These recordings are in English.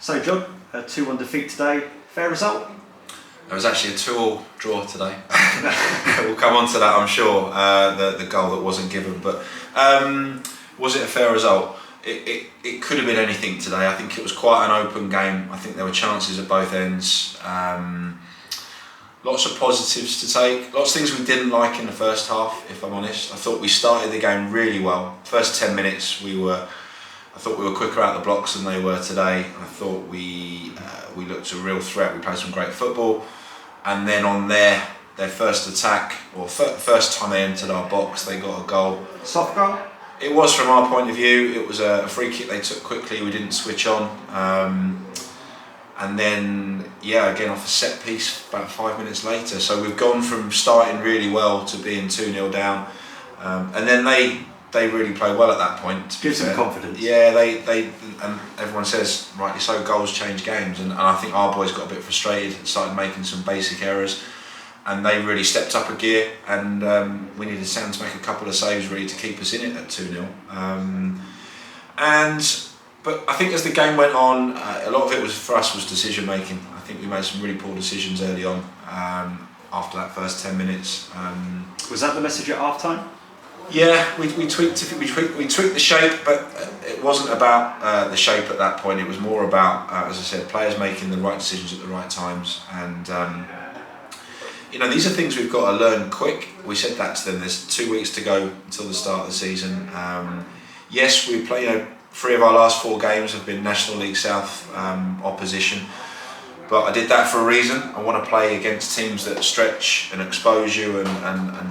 So John, a 2-1 defeat today, fair result? It was actually a 2-2 draw today. We'll come on to that, I'm sure, the goal that wasn't given, but was it a fair result? It could have been anything today. I think it was quite an open game. I think there were chances at both ends. Lots of positives to take, lots of things we didn't like in the first half, if I'm honest. I thought we started the game really well. First 10 minutes I thought we were quicker out the blocks than they were today. I thought we looked a real threat. We played some great football, and then on their first attack, or first time they entered our box, they got a goal. Soft goal? It was, from our point of view. It was a free kick they took quickly. We didn't switch on, and then again off a set piece about 5 minutes later. So we've gone from starting really well to being 2-0 down, and then they really played well at that point. Gives them confidence. Yeah, they and everyone says rightly so, goals change games, and I think our boys got a bit frustrated and started making some basic errors, and they really stepped up a gear, and we needed Sam to make a couple of saves really to keep us in it at 2-0. But I think as the game went on, a lot of it was for us was decision making. I think we made some really poor decisions early on after that first 10 minutes. Was that the message at half time? Yeah, we tweaked the shape, but it wasn't about the shape at that point. It was more about, as I said, players making the right decisions at the right times. And these are things we've got to learn quick. We said that to them. There's 2 weeks to go until the start of the season. Yes, we play. 3 of our last 4 games have been National League South opposition. But I did that for a reason. I want to play against teams that stretch and expose you and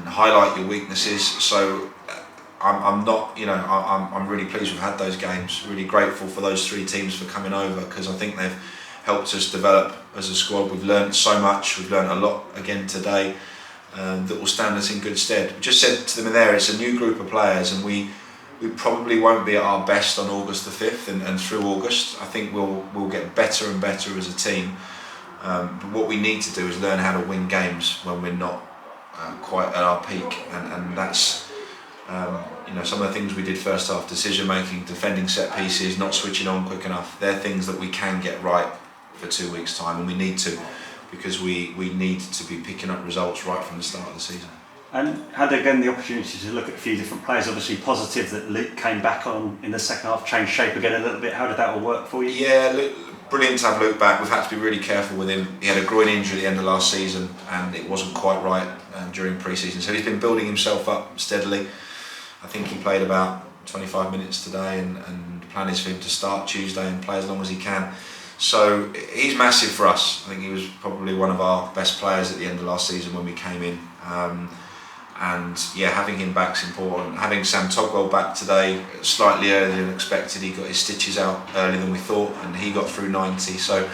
highlight your weaknesses. So I'm really pleased we've had those games. Really grateful for those 3 teams for coming over, because I think they've helped us develop as a squad. We've learned so much. We've learned a lot again today that will stand us in good stead. We just said to them in there, it's a new group of players, and we probably won't be at our best on August the 5th and through August. I think we'll get better and better as a team. But what we need to do is learn how to win games when we're not quite at our peak, and that's some of the things we did first half: decision making, defending set pieces, not switching on quick enough. They're things that we can get right for 2 weeks' time, and we need to, because we need to be picking up results right from the start of the season. And had again the opportunity to look at a few different players. Obviously positive that Luke came back on in the second half, changed shape again a little bit. How did that all work for you? Yeah, brilliant to have Luke back. We've had to be really careful with him. He had a groin injury at the end of last season, and it wasn't quite right during pre-season. So he's been building himself up steadily. I think he played about 25 minutes today, and the plan is for him to start Tuesday and play as long as he can. So he's massive for us. I think he was probably one of our best players at the end of last season when we came in. Having him back's important. Having Sam Togwell back today, slightly earlier than expected. He got his stitches out earlier than we thought, and he got through 90. So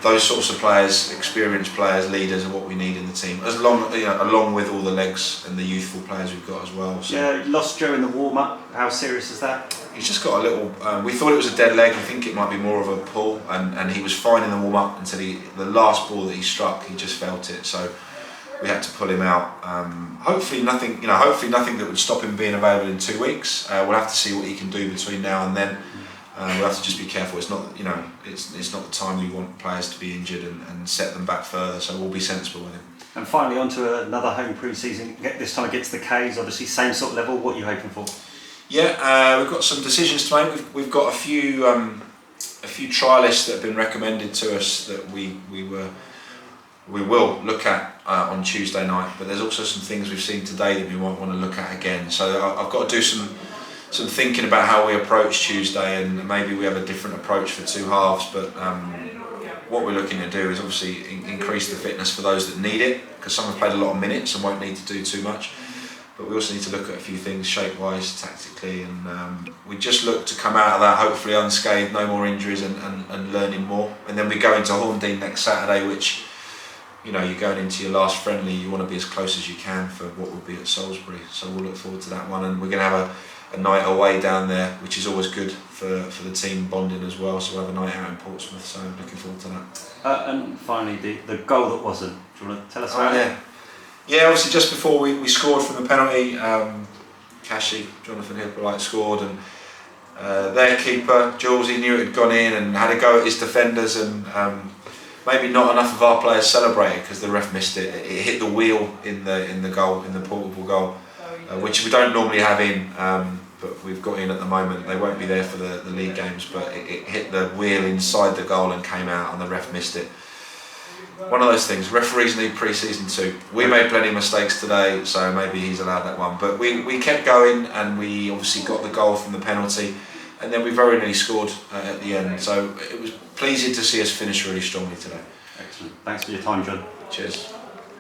those sorts of players, experienced players, leaders, are what we need in the team. Along with all the legs and the youthful players we've got as well. So. Yeah, you lost Joe in the warm-up. How serious is that? He's just got a little. We thought it was a dead leg. We think it might be more of a pull, and he was fine in the warm-up until the last ball that he struck. He just felt it. So we had to pull him out. Hopefully nothing that would stop him being available in 2 weeks. We'll have to see what he can do between now and then. We'll have to just be careful. It's not, it's not the time we want players to be injured and set them back further. So we'll be sensible with him. And finally, on to another home pre-season. This time against the K's. Obviously, same sort of level. What are you hoping for? Yeah, we've got some decisions to make. We've got a few trialists that have been recommended to us that we will look at on Tuesday night, but there's also some things we've seen today that we might want to look at again. So I've got to do some thinking about how we approach Tuesday, and maybe we have a different approach for 2 halves. But what we're looking to do is obviously increase the fitness for those that need it, because some have played a lot of minutes and won't need to do too much. But we also need to look at a few things shape-wise, tactically, and we just look to come out of that hopefully unscathed, no more injuries, and learning more. And then we go into Horndean next Saturday, which, you're going into your last friendly. You want to be as close as you can for what will be at Salisbury. So we'll look forward to that one, and we're going to have a night away down there, which is always good for the team bonding as well. So we'll have a night out in Portsmouth. So I'm looking forward to that. And finally, the goal that wasn't. Do you want to tell us about it? Yeah, obviously just before we scored from the penalty, Jonathan Hippolyte scored, and Their keeper, Jules, he knew it had gone in and had a go at his defenders, and maybe not enough of our players celebrated because the ref missed it. It hit the wheel in the goal, in the portable goal, which we don't normally have in, but we've got in at the moment. They won't be there for the league games, but it hit the wheel inside the goal and came out, and the ref missed it. One of those things. Referees need pre-season too. We made plenty of mistakes today, so maybe he's allowed that one. But we kept going, and we obviously got the goal from the penalty, and then we very nearly scored at the end. So it was pleasing to see us finish really strongly today. Excellent. Thanks for your time, Jon. Cheers.